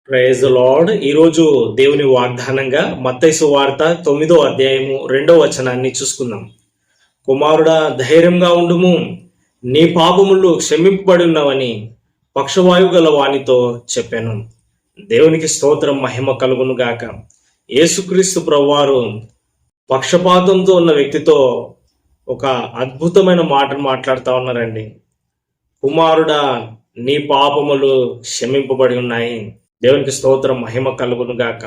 Praise the lord. ఈరోజు దేవుని వాగ్దానంగా మత్తయి సువార్త 9వ అధ్యాయము 2వ వచనాన్ని చూసుకుందాం. కుమారుడా, ధైర్యంగా ఉండుము, నీ పాపములు క్షమింపబడి ఉన్నవని పక్షవాయువు గల వానితో చెప్పాను. దేవునికి స్తోత్రం, మహిమ కలుగును గాక. యేసుక్రీస్తు ప్రభువారు పక్షపాతంతో ఉన్న వ్యక్తితో ఒక అద్భుతమైన మాటను మాట్లాడుతూ ఉన్నారండి. కుమారుడా, నీ పాపములు క్షమింపబడి ఉన్నాయి. దేవునికి స్తోత్రం, మహిమ కలుగును గాక.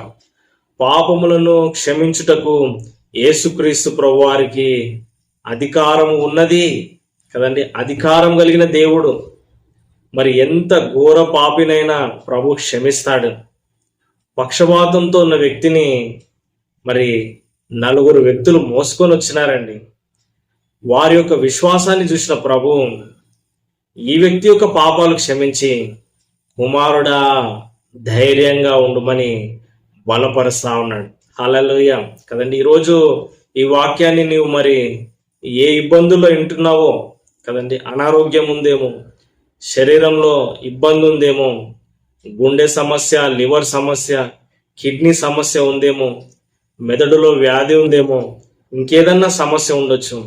పాపములను క్షమించుటకు యేసుక్రీస్తు ప్రభువారికి అధికారం ఉన్నది కదండి. అధికారం కలిగిన దేవుడు. మరి ఎంత ఘోర పాపినైనా ప్రభు క్షమిస్తాడు. పక్షపాతంతో ఉన్న వ్యక్తిని మరి 4 వ్యక్తులు మోసుకొని వచ్చినారండి. వారి యొక్క విశ్వాసాన్ని చూసిన ప్రభు ఈ వ్యక్తి యొక్క పాపాలు క్షమించి, కుమారుడా, ధైర్యంగా ఉండమని బలపరుస్తా ఉన్నాడు. హల్లెలూయా కదండి. ఈరోజు ఈ వాక్యాన్ని నీవు మరి ఏ ఇబ్బందుల్లో వింటున్నావో కదండి. అనారోగ్యం ఉందేమో, శరీరంలో ఇబ్బంది ఉందేమో, గుండె సమస్య, లివర్ సమస్య, కిడ్నీ సమస్య ఉందేమో, మెదడులో వ్యాధి ఉందేమో, ఇంకేదన్నా సమస్య ఉండొచ్చు.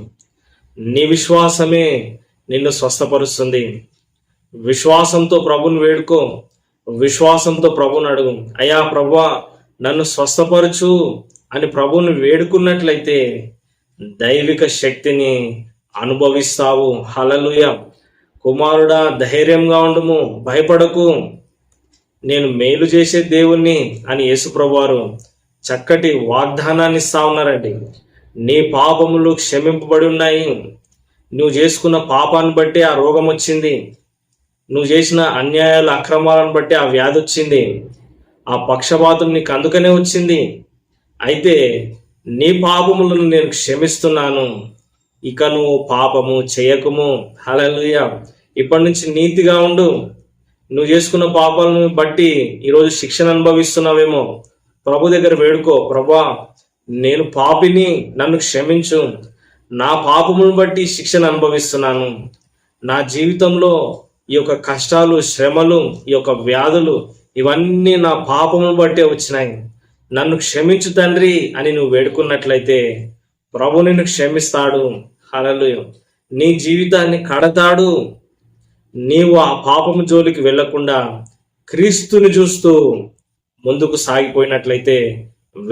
నీ విశ్వాసమే నిన్ను స్వస్థపరుస్తుంది. విశ్వాసంతో ప్రభుని వేడుకో, విశ్వాసంతో ప్రభుని అడుగు. అయ్యా ప్రభువా, నన్ను స్వస్థపరచు అని ప్రభుని వేడుకున్నట్లయితే దైవిక శక్తిని అనుభవిస్తావు. హల్లెలూయా. కుమారుడా, ధైర్యంగా ఉండుము, భయపడకు, నేను మేలు చేసే దేవుణ్ణి అని యేసు ప్రభువారు చక్కటి వాగ్దానాన్ని ఇస్తా ఉన్నారండి. నీ పాపములు క్షమింపబడి ఉన్నాయి. నువ్వు చేసుకున్న పాపాన్ని బట్టి ఆ రోగం వచ్చింది. నువ్వు చేసిన అన్యాయాలు, అక్రమాలను బట్టి ఆ వ్యాధి వచ్చింది. ఆ పక్షపాతం నీకు అందుకనే వచ్చింది. అయితే నీ పాపములను నేను క్షమిస్తున్నాను. ఇక నువ్వు పాపము చేయకుము. హల్లెలూయా. ఇప్పటి నుంచి నీతిగా ఉండు. నువ్వు చేసుకున్న పాపాలను బట్టి ఈరోజు శిక్షణ అనుభవిస్తున్నావేమో, ప్రభు దగ్గర వేడుకో. ప్రభా, నేను పాపిని, నన్ను క్షమించు. నా పాపములను బట్టి శిక్షణ అనుభవిస్తున్నాను. నా జీవితంలో ఈ యొక్క కష్టాలు, శ్రమలు, ఈ యొక్క వ్యాధులు ఇవన్నీ నా పాపములను బట్టే వచ్చినాయి. నన్ను క్షమించు తండ్రి అని నువ్వు వేడుకున్నట్లయితే ప్రభు నిన్ను క్షమిస్తాడు. హల్లెలూయా. నీ జీవితాన్ని కడతాడు. నీవు ఆ పాపము జోలికి వెళ్లకుండా క్రీస్తుని చూస్తూ ముందుకు సాగిపోయినట్లయితే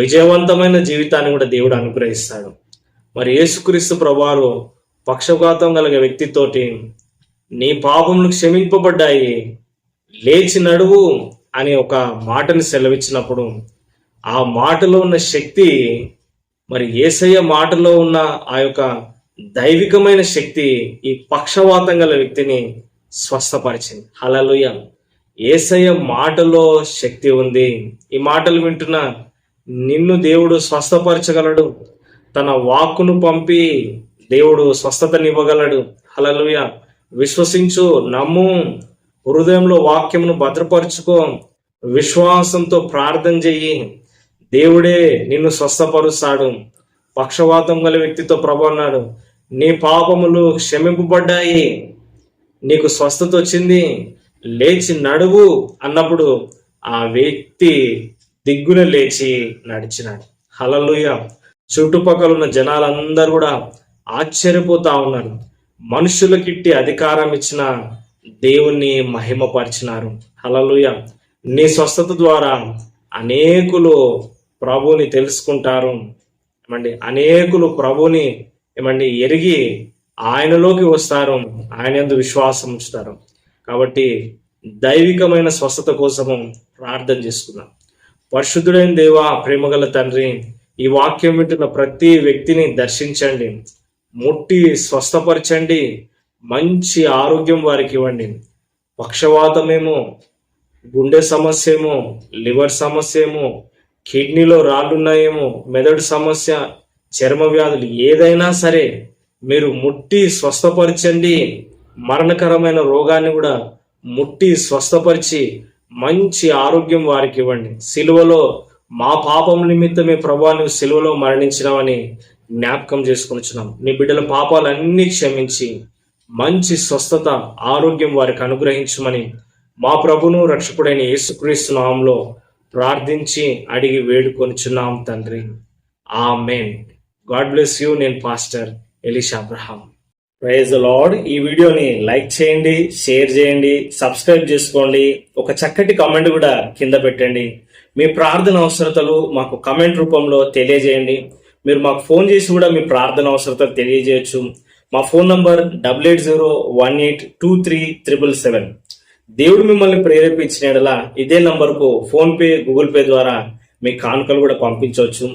విజయవంతమైన జీవితాన్ని కూడా దేవుడు అనుగ్రహిస్తాడు. మరి యేసుక్రీస్తు ప్రభువారు పక్షపాతం కలిగే వ్యక్తితోటి నీ పాపములు క్షమింపబడ్డాయి, లేచి నడువు అని ఒక మాటని సెలవిచ్చినప్పుడు ఆ మాటలో ఉన్న శక్తి, మరి యేసయ్య మాటలో ఉన్న ఆ యొక్క దైవికమైన శక్తి ఈ పక్షవాతం గల వ్యక్తిని స్వస్థపరిచింది. హల్లెలూయా. యేసయ్య మాటలో శక్తి ఉంది. ఈ మాటలు వింటున్న నిన్ను దేవుడు స్వస్థపరచగలడు. తన వాక్కును పంపి దేవుడు స్వస్థతనివ్వగలడు. హల్లెలూయా. విశ్వసించు, నమ్ము, హృదయంలో వాక్యమును భద్రపరుచుకో, విశ్వాసంతో ప్రార్థన చెయ్యి. దేవుడే నిన్ను స్వస్థపరుస్తాడు. పక్షవాతం గల వ్యక్తితో ప్రభు అన్నాడు, నీ పాపములు క్షమింపబడ్డాయి, నీకు స్వస్థత వచ్చింది, లేచి నడువు అన్నప్పుడు ఆ వ్యక్తి దిగ్గున లేచి నడిచినాడు. హల్లెలూయా. చుట్టుపక్కల ఉన్న జనాలందరూ కూడా ఆశ్చర్యపోతా ఉన్నారు. మనుషులకిట్టి అధికారం ఇచ్చిన దేవుణ్ణి మహిమపరిచినారు. హల్లెలూయా. నీ స్వస్థత ద్వారా అనేకులు ప్రభుని తెలుసుకుంటారు. అనేకులు ప్రభుని ఎరిగి ఆయనలోకి వస్తారు, ఆయన యందు విశ్వాసం ఉంచుతారు. కాబట్టి దైవికమైన స్వస్థత కోసము ప్రార్థన చేసుకుందాం. పరిశుద్ధుడైన దేవా, ప్రేమగల తండ్రి, ఈ వాక్యం వింటున్న ప్రతి వ్యక్తిని దర్శించండి, ముట్టి స్వస్థపరచండి, మంచి ఆరోగ్యం వారికి ఇవ్వండి. పక్షవాతమేమో, గుండె సమస్య ఏమో, లివర్ సమస్య ఏమో, కిడ్నీలో రాళ్ళున్నాయేమో, మెదడు సమస్య, చర్మ వ్యాధులు ఏదైనా సరే మీరు ముట్టి స్వస్థపరచండి. మరణకరమైన రోగాన్ని కూడా ముట్టి స్వస్థపరిచి మంచి ఆరోగ్యం వారికి ఇవ్వండి. సిలువలో మా పాపం నిమిత్తమే ప్రభువా నువ్వు సిలువలో మరణించినావని జ్ఞాపకం చేసుకొనిచున్నాం. నీ బిడ్డల పాపాలన్నీ క్షమించి మంచి స్వస్థత, ఆరోగ్యం వారికి అనుగ్రహించమని మా ప్రభును రక్షకుడైన యేసుక్రీస్తు నామములో ప్రార్థించి అడిగి వేడుకొనిచున్నాం తండ్రి. ఆమేన్. God bless you. నేను pastor Elisha Abraham. Praise the Lord. ఈ వీడియోని లైక్ చేయండి, షేర్ చేయండి, సబ్స్క్రైబ్ చేసుకోండి. ఒక చక్కటి కామెంట్ కూడా కింద పెట్టండి. మీ ప్రార్థన అవసరతలు మాకు కామెంట్ రూపంలో తెలియజేయండి. మీరు మాకు ఫోన్ చేసి కూడా మీ ప్రార్థన అవసరతలు తెలియజేయచ్చు. మా ఫోన్ నంబర్ 8801823777. దేవుడు మిమ్మల్ని ప్రేరేపించిన యెడల ఇదే నంబర్కు ఫోన్ పే, గూగుల్ పే ద్వారా మీ కానుకలు కూడా పంపించవచ్చు.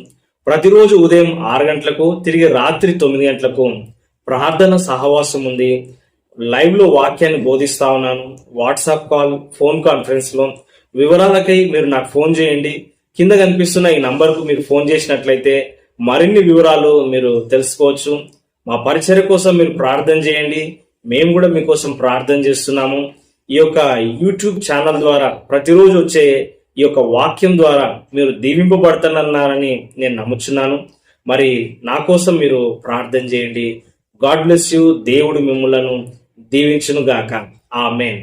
ప్రతిరోజు ఉదయం 6 గంటలకు, తిరిగి రాత్రి 9 గంటలకు ప్రార్థన సహవాసం ఉంది. లైవ్ లో వాక్యాన్ని బోధిస్తా ఉన్నాను. వాట్సాప్ కాల్, ఫోన్ కాన్ఫరెన్స్ లో వివరాలకై మీరు నాకు ఫోన్ చేయండి. కింద కనిపిస్తున్న ఈ నంబర్కు మీరు ఫోన్ చేసినట్లయితే మరిన్ని వివరాలు మీరు తెలుసుకోవచ్చు. మా పరిచర్య కోసం మీరు ప్రార్థన చేయండి. మేము కూడా మీకోసం ప్రార్థన చేస్తున్నాము. ఈ యొక్క యూట్యూబ్ ఛానల్ ద్వారా ప్రతిరోజు వచ్చే ఈ యొక్క వాక్యం ద్వారా మీరు దీవింపబడుతున్నారని నేను నమ్ముచున్నాను. మరి నా కోసం మీరు ప్రార్థన చేయండి. God bless you. దేవుడు మిమ్ములను దీవించును గాక. ఆమేన్.